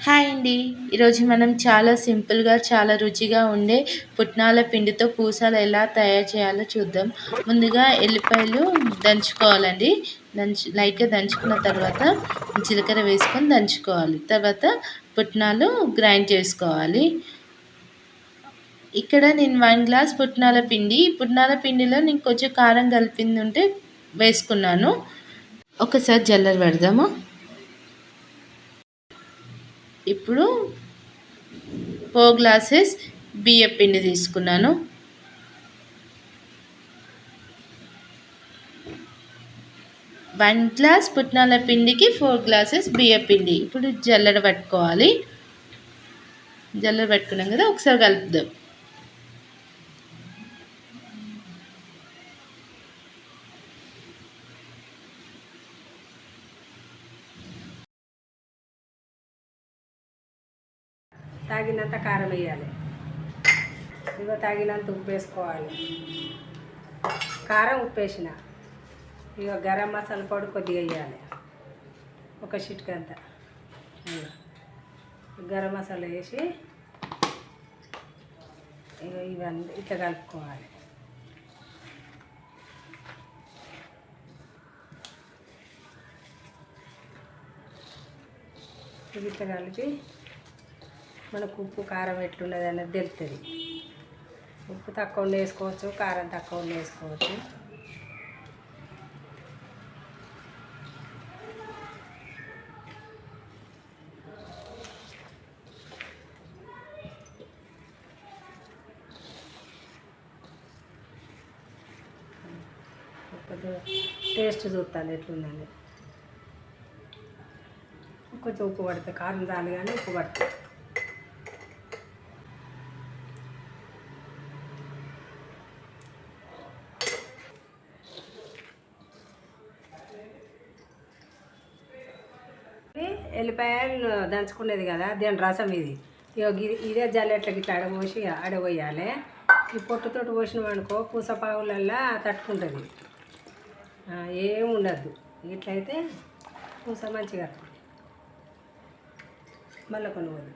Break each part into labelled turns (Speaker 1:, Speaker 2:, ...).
Speaker 1: Hi అండి. ఈరోజు మనం చాలా సింపుల్‌గా, చాలా రుచిగా ఉండే పుట్నాల పిండితో పూసలు ఎలా తయారు చేయాలో చూద్దాం. ముందుగా ఎల్లిపాయలు దంచుకోవాలండి. లైట్‌గా దంచుకున్న తర్వాత జీలకర్ర వేసుకొని దంచుకోవాలి. తర్వాత పుట్నాలు గ్రైండ్ చేసుకోవాలి. ఇక్కడ నేను 1 గ్లాస్ పుట్నాల పిండిలో నేను కొంచెం కారం కలిపింది ఉంటే వేసుకున్నాను. ఒకసారి జల్లెడ పెడదాము. ఇప్పుడు 4 గ్లాసెస్ బియ్యపిండి తీసుకున్నాను. వన్ గ్లాస్ పుట్నాల పిండికి 4 గ్లాసెస్ బియ్యపిండి. ఇప్పుడు జల్లెడ పట్టుకోవాలి. జల్లెడ పట్టుకున్నాం కదా, ఒకసారి కలుపుదాం.
Speaker 2: తాగినంత కారం వేయాలి. తాగినంత ఉప్పు వేసుకోవాలి. కారం ఉప్పు వేసిన గరం మసాలా పొడి కొద్దిగా వేయాలి. ఒక చిటికంత గరం మసాలా వేసి ఇవన్నీ ఇట్లా కలుపుకోవాలి. ఇట్లా కలిపి మనకు ఉప్పు కారం ఎట్లున్నది అనేది తెలుస్తుంది. ఉప్పు తక్కువ వేసుకోవచ్చు, కారం తక్కువ వేసుకోవచ్చు. టేస్ట్ చూస్తాను ఎట్లుందని. కొంచెం ఉప్పు పడుతుంది, కారం చాలు కానీ ఉప్పు పడుతుంది. ఎల్లిపాయలు దంచుకునేది కదా, దీని రసం ఇది. ఇదే జల్లెట్లకి ఇట్లా అడపోసి అడగొయ్యాలి. ఈ పొట్టుతోటి పోసినాం అనుకో పూసపావులల్లా తట్టుకుంటుంది, ఏమి ఉండద్దు. ఇట్లయితే పూస మంచిగా మళ్ళీ కొన్ని పోదు.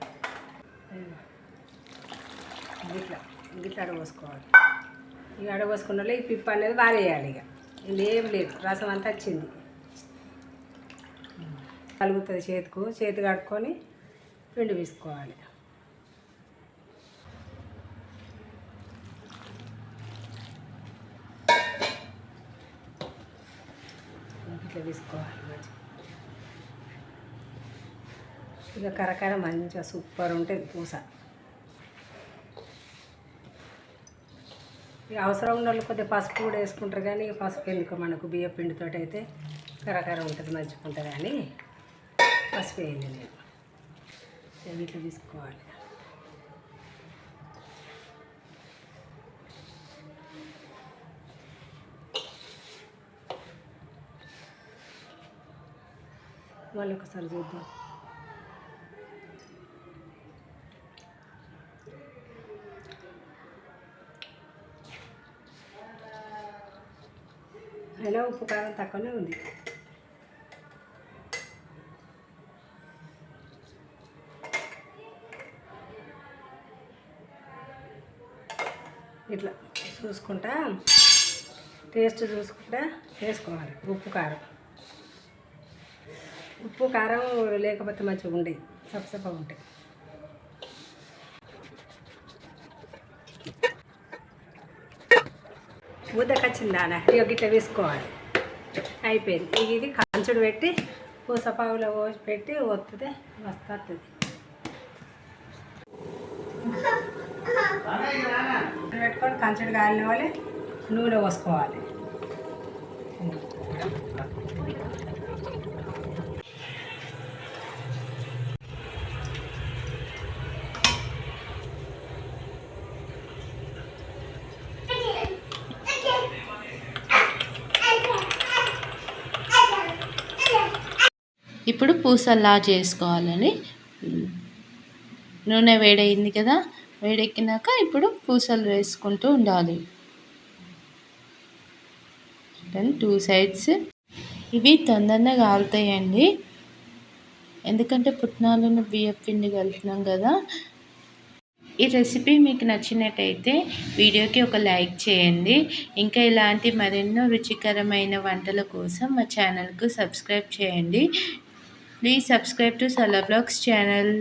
Speaker 2: గిట్లా గిట్లా అడపోసుకోవాలి. ఇక అడపోసుకున్న ఈ పిప్ప అనేది వారేయాలి. ఇక ఏం లేదు, రసం అంతా వచ్చింది. కలుగుతుంది చేతి కడుక్కొని పిండి తీసుకోవాలి. ఇట్లా తీసుకోవాలి మంచిగా. ఇక కరకర మంచిగా సూపర్ ఉంటుంది పూస. ఇక అవసరం ఉన్న వాళ్ళు కొద్దిగా పసుపు కూడా వేసుకుంటారు, కానీ ఇక పసుపు ఎందుకు మనకు బియ్య పిండితో అయితే కరకర ఉంటుంది, మంచిగా ఉంటుంది. కానీ పసుపు వేయండి. నేను ఇట్లా తీసుకోవాలి. మళ్ళీ ఒకసారి చూద్దాం. అయినా ఉప్పు కారం తక్కువనే ఉంది. ఇట్లా చూసుకుంటా టేస్ట్ చూసుకుంటా వేసుకోవాలి. ఉప్పు కారం లేకపోతే మంచిగా ఉండేవి, సపసపగా ఉంటాయి. ముద్దకొచ్చిందా నాకు ఇట్లా వేసుకోవాలి. అయిపోయింది. ఇది కంచుడు పెట్టి పూసపావులో పోసి పెట్టి వస్తుంది, వస్తుంది. పెట్టుకొని కంచుడు కాలిన వాళ్ళే నూనె పోసుకోవాలి.
Speaker 1: ఇప్పుడు పూసల్లా చేసుకోవాలని నూనె వేడైంది కదా, వేడెక్కినాక ఇప్పుడు పూసలు వేసుకుంటూ ఉండాలి. 2 సైడ్స్ ఇవి తొందరగా కాలుతాయండి. ఎందుకంటే పుట్నాలను బియ్యం పిండి కలుపుతున్నాం కదా. ఈ రెసిపీ మీకు నచ్చినట్టయితే వీడియోకి ఒక లైక్ చేయండి. ఇంకా ఇలాంటి మరెన్నో రుచికరమైన వంటల కోసం మా ఛానల్కు సబ్స్క్రైబ్ చేయండి. ప్లీజ్ సబ్స్క్రైబ్ టు సరళ బ్లాగ్స్ ఛానల్.